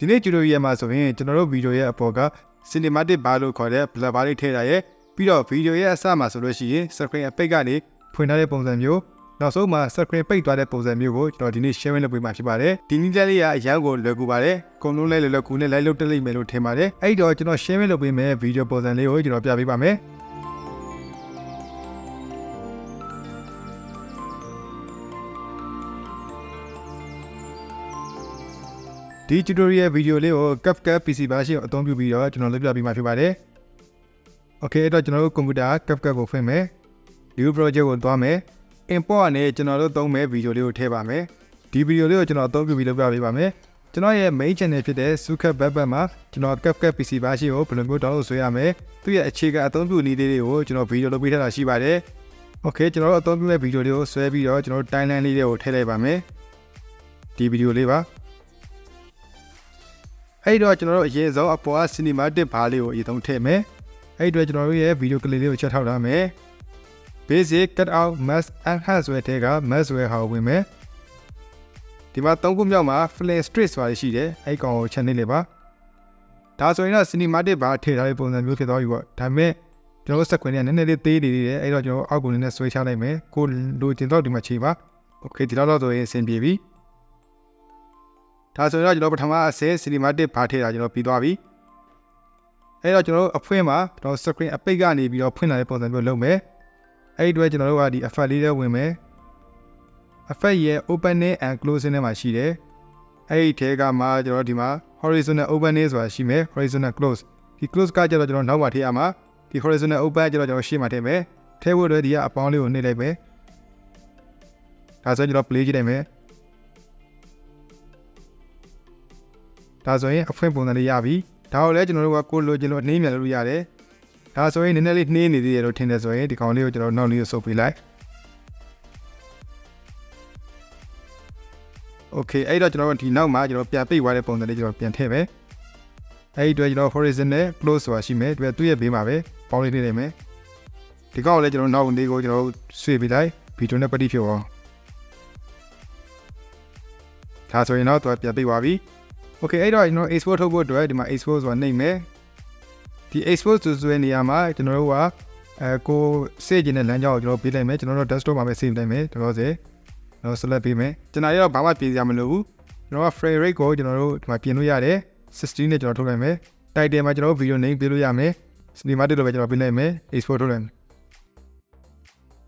ဒီနေ့ tutorial မှာဆိုရင်ကျွန်တော်တို့ဗီဒီယိုရဲ့အပေါ်က cinematic bar လို့ခေါ်တဲ့ blur bar လေးထည့်ထားရဲ့ပြီးတော့ဗီဒီယိုရဲ့အစမှာဆိုလို့ရှိရင် screen အပိတ်ကနေဖွင့်ထားတဲ့ပုံစံမျိုးနောက်ဆုံးမှာ screen ပိတ်သွားတဲ့ပုံစံမျိုးကိုကျွန်တော်ဒီနေ့ sharing လုပ်ပေးမှာဖြစ်ပါတယ်ဒီနည်းလေးကအရန်ကိုလွယ်ကူပါတယ်အကုန်လုံးလဲလွယ်ကူနဲ့လိုက်လုပ်တက်လိမ့်မယ်လို့ထင်ပါတယ်အဲ့တော့ကျွန်တော် sharing လုပ်ပေးမယ်ဗီဒီယိုပုံစံလေးကိုကျွန်တော်ပြပေးပါမယ်ဒီ tutorial ဗီဒီယိုလေးကို Capcut PC ဘာရှိအသုံးပြုပြီးတော့ကျွန်တော်လုပ်ပြပေးမှာဖြစ်ပါတယ်။ Okay အဲ့တော့ကျွန်တော်တို့ကွန်ပျူတာ Capcut ကိုဖွင့်မယ်။ New project ကိုသွားမယ်။ Import ကနေကျွန်တော်တို့သုံးမဲ့ဗီဒီယိုလေးကိုထည့်ပါမယ်။ဒီဗီဒီယိုလေးကိုကျွန်တော်အသုံးပြုပြီးလုပ်ပြပေးပါမယ်။ကျွန်တော်ရဲ့ main channel ဖြစ်တဲ့ Capcut ဘက်မှာကျွန်တော် Capcut PC ဘာရှိကိုဘယ်လိုမျိုး download ဆွဲရမယ်။သူ့ရဲ့အခြေခံအသုံးပြုနည်းလေးတွေကိုကျွန်တော်ဗီဒီယိုလုပ်ပေးထားတာရှိပါတယ်။ Okay ကျွန်တော်တို့အသုံးပြုမဲ့ဗီဒီယိုလေးကိုဆွဲပြီးတော့ကျွန်တော်တို့ timeline လေးတွေကိုထည့်လိုက်ပါမယ်။ဒီဗီဒီယိုလေးပါအဲ့တော့ကျွန်တော်တို့အရင်ဆုံးအပေါ်က cinematic bar လေးကိုအရင်ဆုံးထည့်မယ်အဲ့အတွက်ကျွန်တော်တို့ရဲ့ဗီဒီယိုကလေးလေးကိုချက်ထောက်ထားမယ် basic cut out mask enhance ဆိုတဲ့က mask ဆိုတဲ့ဟာကိုဝင်မယ်ဒီမှာ၃ခုမြောက်မှာ flare straight ဆိုတာရှိတယ်အဲ့ကောင်ကိုချက်နေလေပါဒါဆိုရင်တော့ cinematic bar ထည့်ထားတဲ့ပုံစံမျိုးဖြစ်သွားပြီပေါ့ဒါပေမဲ့ကျွန်တော်တို့စက်ခွင်တွေကနည်းနည်းလေးသေးနေသေးတယ်အဲ့တော့ကျွန်တော်အောက်ကိုနည်းနည်းဆွဲချလိုက်မယ်ကိုလိုချင်တော့ဒီမှာချိန်ပါ okay ဒီတော့ဆိုရင်အဆင်ပြေပြီဒါဆိုတော့ကျွန်တော်ပထမအဆင့် cinematic bar ထည့်တာကျွန်တော်ပြီးသွားပြီအဲ့တော့ကျွန်တော်တို့အဖွင့်မှာကျွန်တော် screen အပိတ်ကနေပြီးတော့ဖွင့်လာတဲ့ပုံစံမျိုးလုပ်မယ်အဲ့ဒီအတွက်ကျွန်တော်တို့ကဒီ effect လေးတွေဝင်မယ် effect ရဲ့ opening and closing နဲ့မှာရှိတယ်အဲ့ဒီထဲကမှကျွန်တော်ဒီမှာ horizontal opening ဆိုတာရှိမယ် horizontal close ဒီ close ကကျတော့ကျွန်တော်နောက်မှာထည့်ရမှာဒီ horizontal open ကျတော့ကျွန်တော်ရှေ့မှာထည့်မယ်ထည့်ဖို့အတွက်ဒီကအပေါင်းလေးကိုနှိပ်လိုက်မယ်ဒါဆိုရင်ကျွန်တော် play ကြည့်လိုက်မယ်ဒါဆိုရင်အဖွင့်ပုံစံလေးရပြီဒါကိုလည်းကျွန်တော်တို့ကကိုလိုချင်လို့နှေးမြန်လို့ရတယ်ဒါဆိုရင်နည်းနည်းလေးနှေးနေသေးတယ်လို့ထင်တယ်ဆိုရင်ဒီကောင်လေးကိုကျွန်တော်နောက်လေးကိုဆုပ်ပေးလိုက် Okay အဲ့တော့ကျွန်တော်တို့ဒီနောက်မှာကျွန်တော်ပြန်ပိတ်သွားတဲ့ပုံစံလေးကျွန်တော်ပြန်ထည့်မယ်အဲ့ဒီအတွက်ကျွန်တော် horizontal close ဆိုတာရှိမယ်သူရဲ့ဘေးမှာပဲပေါင်းလေးနေနေမယ်ဒီကောင်ကိုလည်းကျွန်တော်နောက်လေးကိုကျွန်တော်ဆွေးပေးလိုက်ဗီဒီယိုနဲ့ပတိဖြစ်အောင်ဒါဆိုရင်တော့သူပြန်ပိတ်သွားပြီOkay အဲ့တော့ကျွန်တော် export ထုတ်ဖို့အတွက်ဒီမှာ export ဆိုတာနှိပ်မယ်ဒီ export ဆိုတဲ့နေရာမှာကျွန်တော်တို့ကကိုစေ့ကျင်တဲ့လမ်းကြောင်းကိုကျွန်တော်ပေးလိုက်မယ်ကျွန်တော်တို့ desktop မှာပဲ save လိုက်မယ်တော်တော်စေကျွန်တော် select ပေးမယ်ကျွန်တော်ရောဘာမှပြင်စရာမလိုဘူးကျွန်တော်က frame rate ကိုကျွန်တော်တို့ဒီမှာပြင်လို့ရတယ်16နဲ့ကျွန်တော်ထုတ်လိုက်မယ် title မှာကျွန်တော် video name ပေးလို့ရမယ် cinematic လို့ပဲကျွန်တော်ပေးလိုက်မယ် export ထုတ်လိုက်မယ်